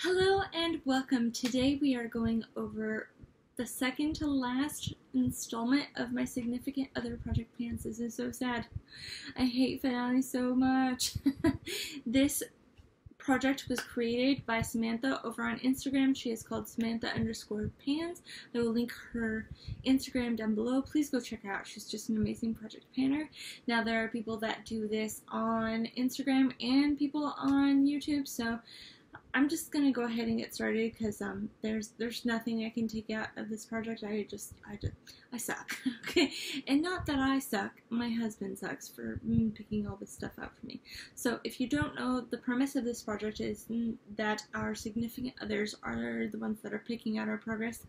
Hello and welcome. Today we are going over the second to last installment of my significant other project plans. This is so sad. I hate finale so much. This project was created by Samantha over on Instagram. She is called Samantha_pans. I will link her Instagram down below. Please go check her out. She's just an amazing project planner. Now there are people that do this on Instagram and people on YouTube, so I'm just gonna go ahead and get started because there's nothing I can take out of this project. I suck. Okay, and not that I suck. My husband sucks for picking all this stuff out for me. So if you don't know, the premise of this project is that our significant others are the ones that are picking out our progress.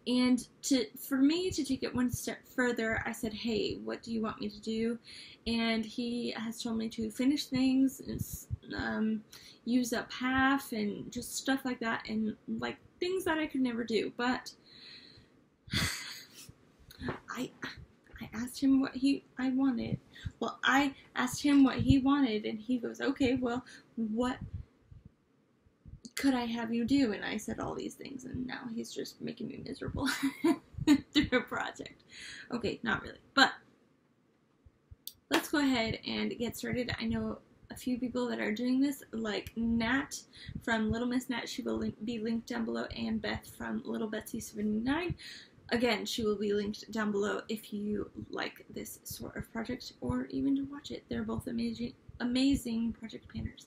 And for me to take it one step further, I said, hey, what do you want me to do? And he has told me to finish things, use up half, and just stuff like that, and like things that I could never do. But I asked him what I wanted. Well, I asked him what he wanted, and he goes, okay, well, what could I have you do? And I said all these things, and now he's just making me miserable through a project. Okay, not really, but let's go ahead and get started. I know a few people that are doing this, like Nat from Lil Ms Nat. She will be linked down below, and Beth from Little Betsy79. Again, she will be linked down below if you like this sort of project or even to watch it. They're both amazing project planners.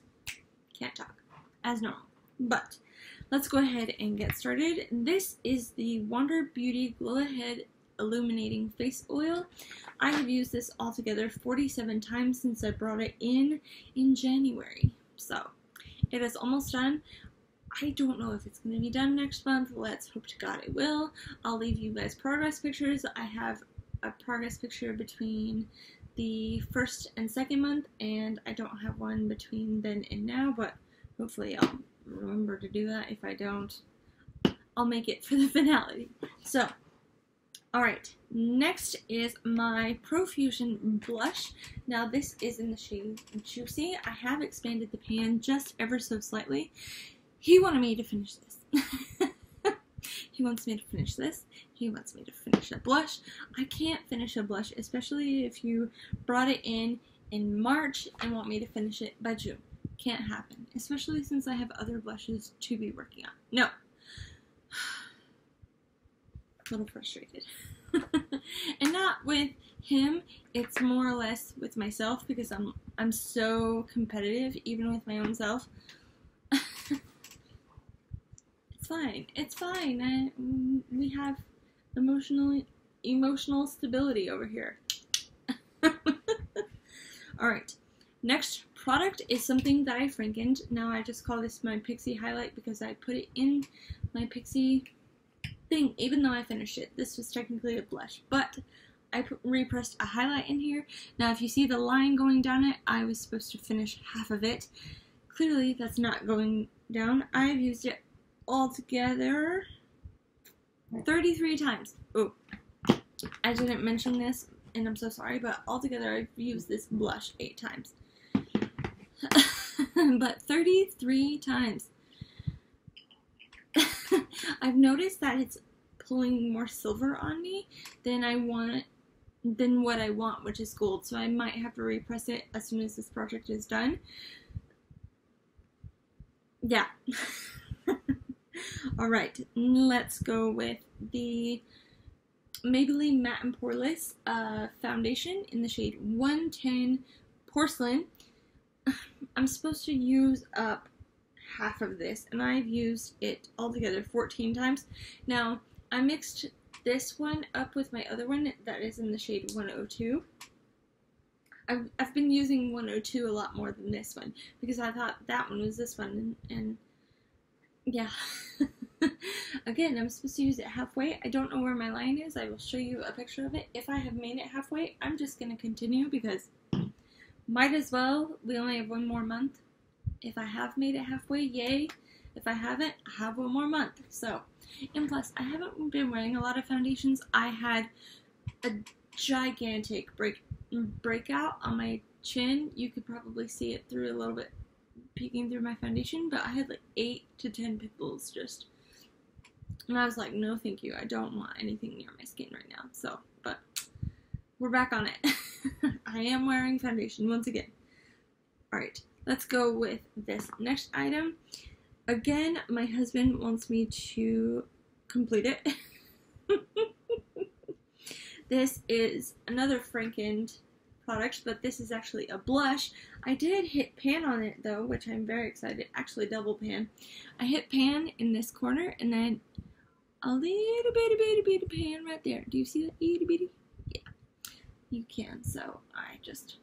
Can't talk as normal. But let's go ahead and get started. This is the Wander Beauty Glow Ahead Illuminating Face Oil. I have used this altogether 47 times since I brought it in January. So it is almost done. I don't know if it's going to be done next month. Let's hope to God it will. I'll leave you guys progress pictures. I have a progress picture between the first and second month, and I don't have one between then and now, but hopefully I'll remember to do that. If I don't, I'll make it for the finale. So, alright, next is my Profusion blush. Now this is in the shade Juicy. I have expanded the pan just ever so slightly. He wanted me to finish this. He wants me to finish this. He wants me to finish a blush. I can't finish a blush, especially if you brought it in March and want me to finish it by June. Can't happen, especially since I have other blushes to be working on. No. A little frustrated. And not with him, it's more or less with myself, because I'm so competitive, even with my own self. It's fine. We have emotional stability over here. Alright, next product is something that I frankened. Now I just call this my Pixie highlight because I put it in my Pixie thing, even though I finished it. This was technically a blush, but I repressed a highlight in here. Now if you see the line going down it, I was supposed to finish half of it. Clearly that's not going down. I've used it altogether 33 times. Oh, I didn't mention this, and I'm so sorry, but altogether I've used this blush 8 times. But 33 times. I've noticed that it's pulling more silver on me than what I want, which is gold, so I might have to repress it as soon as this project is done. Yeah. Alright, let's go with the Maybelline Matte and Poreless foundation in the shade 110 Porcelain. I'm supposed to use up half of this, and I've used it altogether 14 times. Now, I mixed this one up with my other one that is in the shade 102. I've been using 102 a lot more than this one, because I thought that one was this one, and yeah. Again, I'm supposed to use it halfway. I don't know where my line is. I will show you a picture of it. If I have made it halfway, I'm just going to continue because might as well. We only have one more month. If I have made it halfway, yay. If I haven't, I have one more month. So, and plus, I haven't been wearing a lot of foundations. I had a gigantic breakout on my chin. You could probably see it through a little bit peeking through my foundation, but I had like 8 to 10 pimples just, and I was like, no thank you, I don't want anything near my skin right now. So, but we're back on it. I am wearing foundation once again. Alright, let's go with this next item. Again, my husband wants me to complete it. This is another frankenz product, but this is actually a blush. I did hit pan on it though, which I'm very excited. Actually, double pan. I hit pan in this corner, and then a little bitty pan right there. Do you see that itty bitty? Yeah, you can. So I just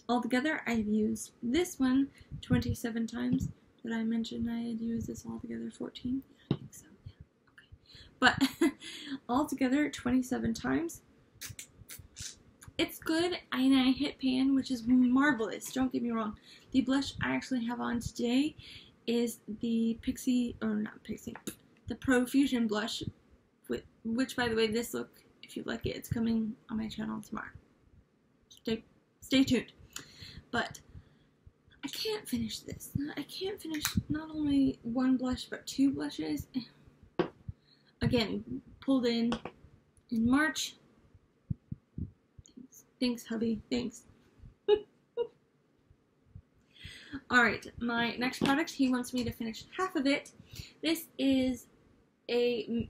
altogether, I've used this one 27 times. Did I mention I had used this altogether 14? Yeah, I think so. Yeah. Okay. But altogether 27 times. It's good, and I hit pan, which is marvelous. Don't get me wrong. The blush I actually have on today is the the Profusion blush, which, by the way, this look, if you like it, it's coming on my channel tomorrow. Stay tuned. But I can't finish this. I can't finish not only one blush, but 2 blushes. Again, pulled in March. Thanks, hubby. Thanks. Alright, my next product, he wants me to finish half of it. This is a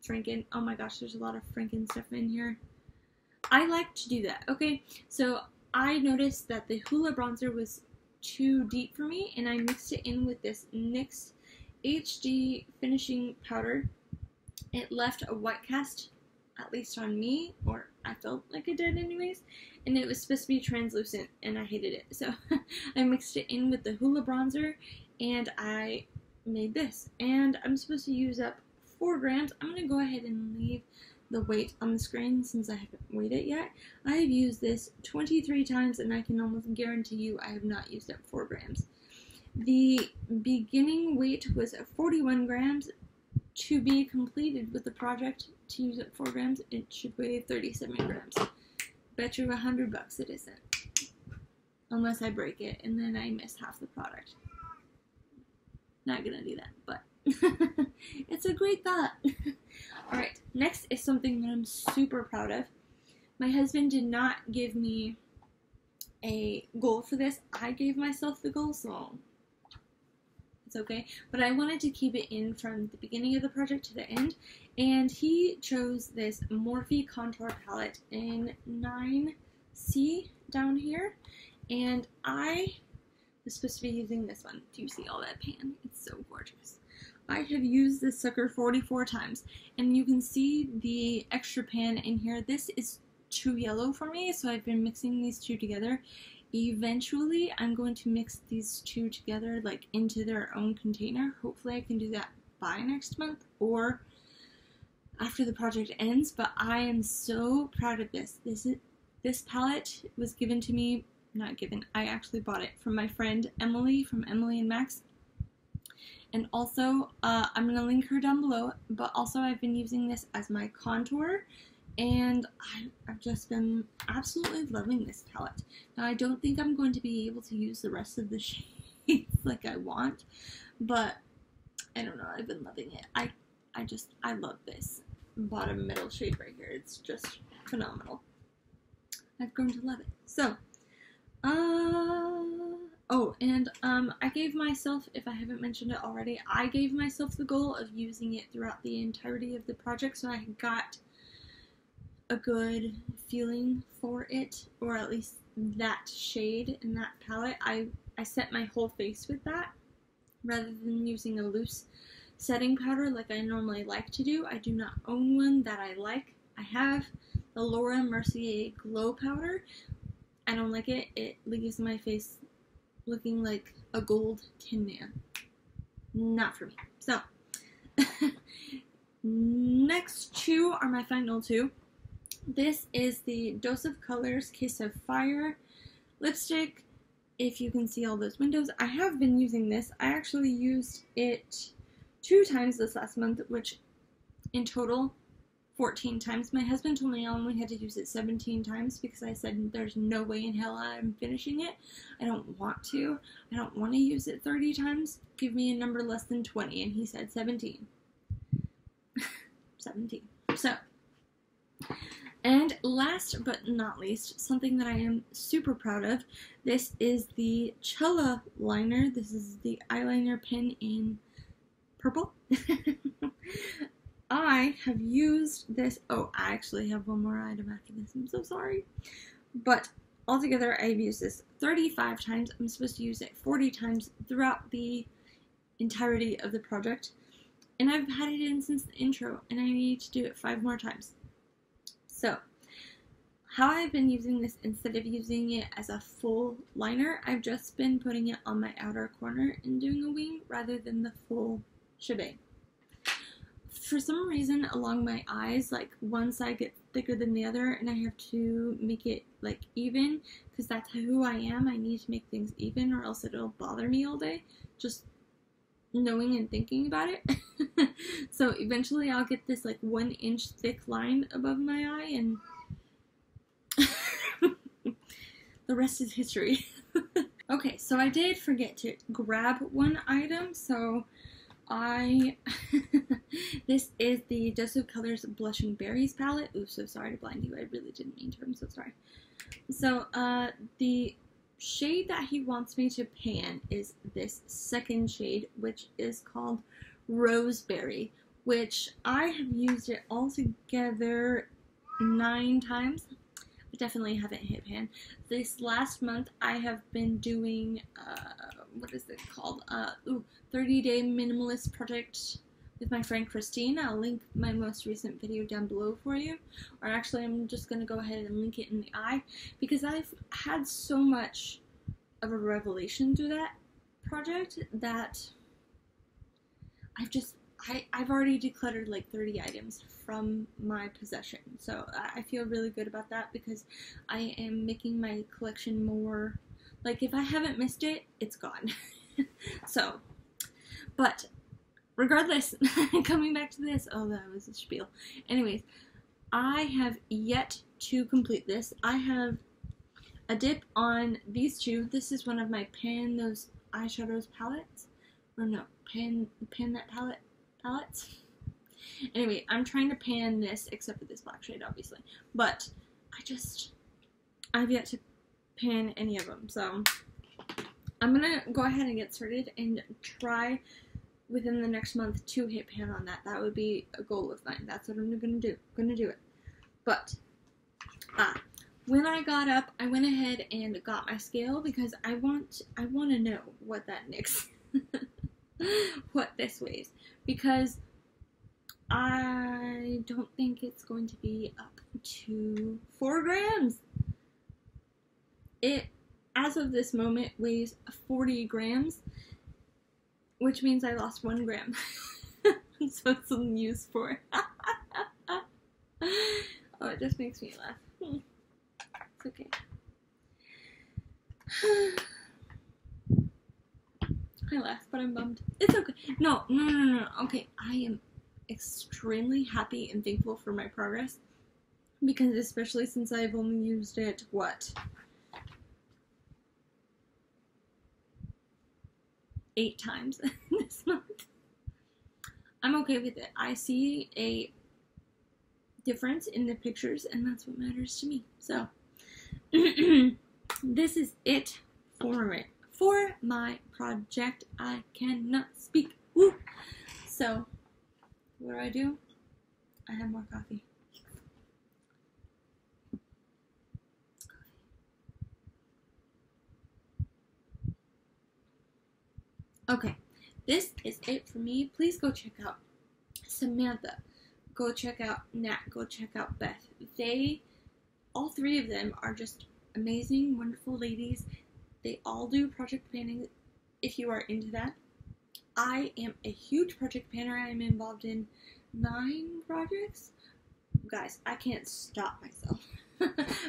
frankenz. Oh my gosh, there's a lot of frankenz stuff in here. I like to do that, okay? So I noticed that the Hoola bronzer was too deep for me, and I mixed it in with this NYX HD finishing powder. It left a white cast, at least on me, or I felt like it did anyways, and it was supposed to be translucent, and I hated it. So I mixed it in with the Hoola bronzer, and I made this. And I'm supposed to use up 4 grams. I'm going to go ahead and leave the weight on the screen since I haven't weighed it yet. I have used this 23 times, and I can almost guarantee you I have not used up 4 grams. The beginning weight was 41 grams. To be completed with the project, to use up 4 grams, it should weigh 37 grams. Bet you $100 it isn't. Unless I break it and then I miss half the product. Not gonna do that, but it's a great thought. Alright, next is something that I'm super proud of. My husband did not give me a goal for this. I gave myself the goal, so it's okay. But I wanted to keep it in from the beginning of the project to the end. And he chose this Morphe contour palette in 9C down here. And I was supposed to be using this one. Do you see all that pan? It's so gorgeous. I have used this sucker 44 times. And you can see the extra pan in here. This is too yellow for me, so I've been mixing these two together. Eventually, I'm going to mix these two together, like, into their own container. Hopefully I can do that by next month or after the project ends, but I am so proud of this. This palette was given to me, not given, I actually bought it from my friend Emily, from Emily and Max. And also, I'm going to link her down below, but also I've been using this as my contour. And I've just been absolutely loving this palette. Now, I don't think I'm going to be able to use the rest of the shades like I want, but I don't know, I've been loving it. I love this bottom middle shade right here. It's just phenomenal. I've grown to love it. So, oh, and I gave myself, if I haven't mentioned it already, I gave myself the goal of using it throughout the entirety of the project, so I got a good feeling for it, or at least that shade and that palette. I set my whole face with that rather than using a loose setting powder like I normally like to do. I do not own one that I like. I have the Laura Mercier Glow Powder. I don't like it. It leaves my face looking like a gold Tin Man. Not for me. So, next two are my final two. This is the Dose of Colors Kiss of Fire lipstick. If you can see all those windows, I have been using this. I actually used it 2 times this last month, which in total 14 times. My husband told me I only had to use it 17 times because I said there's no way in hell I'm finishing it. I don't want to. I don't want to use it 30 times. Give me a number less than 20. And he said 17. 17. So, and last but not least, something that I am super proud of. This is the Chella liner. This is the eyeliner pen in purple. I have used this. Oh, I actually have one more item after this. I'm so sorry. But altogether, I've used this 35 times. I'm supposed to use it 40 times throughout the entirety of the project. And I've had it in since the intro, and I need to do it 5 more times. So, how I've been using this instead of using it as a full liner, I've just been putting it on my outer corner and doing a wing rather than the full shebang. For some reason, along my eyes, like one side gets thicker than the other, and I have to make it like even, because that's who I am. I need to make things even, or else it'll bother me all day, just knowing and thinking about it. So eventually I'll get this like 1 inch thick line above my eye, and the rest is history. Okay, so I did forget to grab one item, so this is the Dose of Colors Blushing Berries palette. Ooh, so sorry to blind you. I really didn't mean to. I'm so sorry. So, the shade that he wants me to pan is this second shade, which is called Roseberry, which I have used it all together 9 times. I definitely haven't hit pan. This last month, I have been doing, what is it called? 30-day minimalist project with my friend Christine. I'll link my most recent video down below for you. Or actually, I'm just going to go ahead and link it in the eye, because I've had so much of a revelation through that project that I've already decluttered like 30 items from my possession. So I feel really good about that, because I am making my collection more, like, if I haven't missed it, it's gone. So, but regardless, coming back to this, oh, that was a spiel. Anyways, I have yet to complete this. I have a dip on these two. This is one of my Pan Those Eyeshadows palettes. Or no, Pan That Palette palettes. Anyway, I'm trying to pan this, except for this black shade, obviously. But I've yet to pan any of them. So I'm gonna go ahead and get started and try within the next month to hit pan on that. That would be a goal of mine. That's what I'm gonna do. I'm gonna do it. But when I got up, I went ahead and got my scale, because I want to know what that NYX what this weighs, because I don't think it's going to be up to 4 grams. It, as of this moment, weighs 40 grams, which means I lost 1 gram. So it's some use for. Oh, it just makes me laugh. It's okay. I laugh, but I'm bummed. It's okay. No. Okay, I am extremely happy and thankful for my progress, because especially since I've only used it, what, 8 times this month. I'm okay with it. I see a difference in the pictures, and that's what matters to me. So, this is it for my project. I cannot speak. Woo! So, what do? I have more coffee. Okay, this is it for me. Please go check out Samantha. Go check out Nat. Go check out Beth. All 3 of them are just amazing, wonderful ladies. They all do project planning if you are into that. I am a huge project planner. I am involved in 9 projects. Guys, I can't stop myself.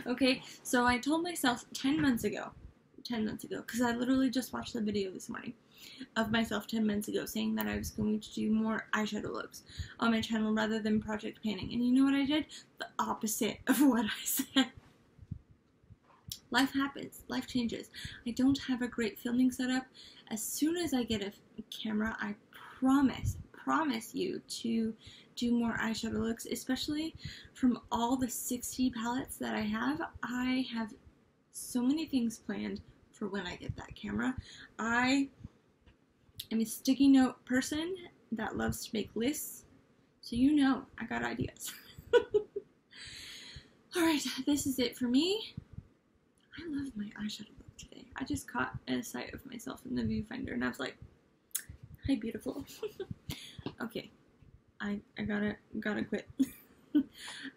Okay, so I told myself 10 months ago, because I literally just watched the video this morning. of myself 10 months ago saying that I was going to do more eyeshadow looks on my channel rather than project panning. And you know what I did? The opposite of what I said. Life happens. Life changes. I don't have a great filming setup. As soon as I get a camera, I promise you to do more eyeshadow looks, especially from all the 60 palettes that I have. I have so many things planned for when I get that camera. I am a sticky note person that loves to make lists, so you know I got ideas. Alright, this is it for me. I love my eyeshadow look today. I just caught a sight of myself in the viewfinder and I was like, hi beautiful. Okay, I gotta quit.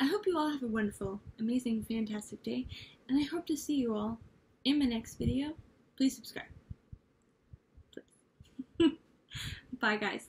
I hope you all have a wonderful, amazing, fantastic day, and I hope to see you all in my next video. Please subscribe. Please. Bye guys.